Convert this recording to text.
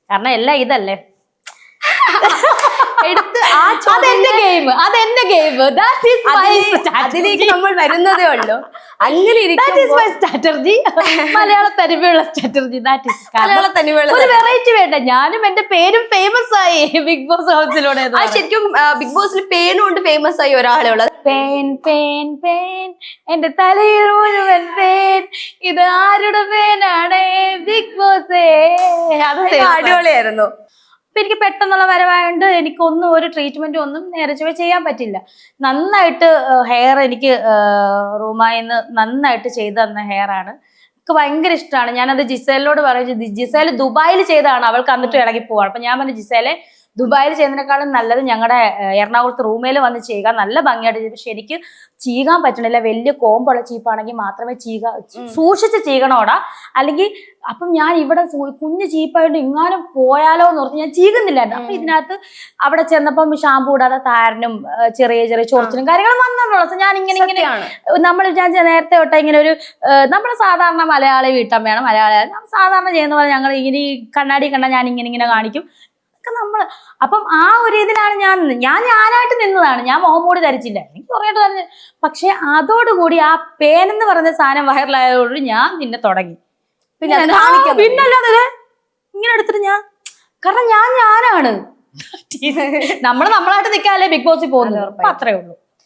കാരണം എല്ലാം ഇതല്ലേ. എടുത്ത് അതെന്റെ ഗെയിം അതിലേക്ക് നമ്മൾ വരുന്നതേ ഉള്ളൂ. അങ്ങനെ സ്ട്രാറ്റജി, മലയാള തനിമയുള്ള സ്ട്രാറ്റജി. മലയാള തനിമയുള്ള ഒരു വെറൈറ്റി വേണ്ട. ഞാനും എന്റെ പേരും ഫേമസ് ആയി ബിഗ് ബോസ് ഹൗസിലൂടെ. ശരിക്കും ബിഗ് ബോസിൽ പേനും കൊണ്ട് ഫേമസ് ആയി ഒരാളെ ഉള്ളത്. പേൻ പേൻ പേൻ എന്റെ തലയിൽ മുഴുവൻ പേൻ, ഇത് ആരുടെ പേനാണ് ബിഗ് ബോസ്. അത് അടിപൊളിയായിരുന്നു. അപ്പൊ എനിക്ക് പെട്ടെന്നുള്ള വരവായോണ്ട് എനിക്കൊന്നും ഒരു ട്രീറ്റ്മെന്റ് ഒന്നും നേരെ ചൊവ്വേ ചെയ്യാൻ പറ്റില്ല. നന്നായിട്ട് ഹെയർ എനിക്ക് റൂമായിന്ന് നന്നായിട്ട് ചെയ്തു തന്ന ഹെയർ ആണ്. എനിക്ക് ഭയങ്കര ഇഷ്ടമാണ്. ഞാനത് ജിസേലിനോട് പറയും, ജിസേൽ ദുബായിൽ ചെയ്തതാണ്, അവൾക്ക് എന്നിട്ട് ഇളകി പോവാണ്. അപ്പൊ ഞാൻ പറഞ്ഞു, ജിസേലെ ദുബായിൽ ചെയ്യുന്നതിനേക്കാളും നല്ലത് ഞങ്ങളുടെ എറണാകുളത്ത് റൂമേൽ വന്ന് ചെയ്യുക, നല്ല ഭംഗിയായിട്ട് ചെയ്തു. പക്ഷെ എനിക്ക് ചീകാൻ പറ്റണില്ല. വലിയ കോമ്പുള്ള ചീപ്പാണെങ്കിൽ മാത്രമേ സൂക്ഷിച്ച് ചീകണോടാ. അല്ലെങ്കിൽ അപ്പം ഞാൻ ഇവിടെ കുഞ്ഞു ചീപ്പായിട്ട് ഇങ്ങാനും പോയാലോ എന്ന് ഓർത്ത് ഞാൻ ചീകുന്നില്ലായിരുന്നു. അപ്പൊ ഇതിനകത്ത് അവിടെ ചെന്നപ്പം ഷാമ്പു ഇടാതെ താരനും ചെറിയ ചെറിയ ചൊറിച്ചിലും കാര്യങ്ങളും വന്നിട്ടുള്ളൂ. ഞാൻ ഇങ്ങനെ നമ്മൾ നേരത്തെ തൊട്ട ഇങ്ങനെ ഒരു നമ്മൾ സാധാരണ മലയാളി വീട്ടമ്മയാണ്, മലയാളി സാധാരണ ചെയ്യുന്ന പോലെ ഞങ്ങൾ ഇങ്ങനെ കണ്ണാടി കണ്ട ഞാൻ ഇങ്ങനെ കാണിക്കും നമ്മള്. അപ്പം ആ ഒരു ഇതിലാണ് ഞാനായിട്ട് നിന്നതാണ്. ഞാൻ മുഖംമൂടി ധരിച്ചില്ല, എനിക്ക് കുറേയായിട്ട് ധരിച്ചു. പക്ഷെ അതോടുകൂടി ആ പേനെന്ന് പറഞ്ഞ സാധനം വൈറലായതോടുകൂടി ഞാൻ നിന്നെ തുടങ്ങി. പിന്നല്ലാതെ ഇങ്ങനെ എടുത്തിട്ട് കാരണം ഞാനാണ് നമ്മളായിട്ട് നിൽക്കാല്ലേ ബിഗ് ബോസിൽ പോകുന്നത്. അത്രേ ഉള്ളൂ.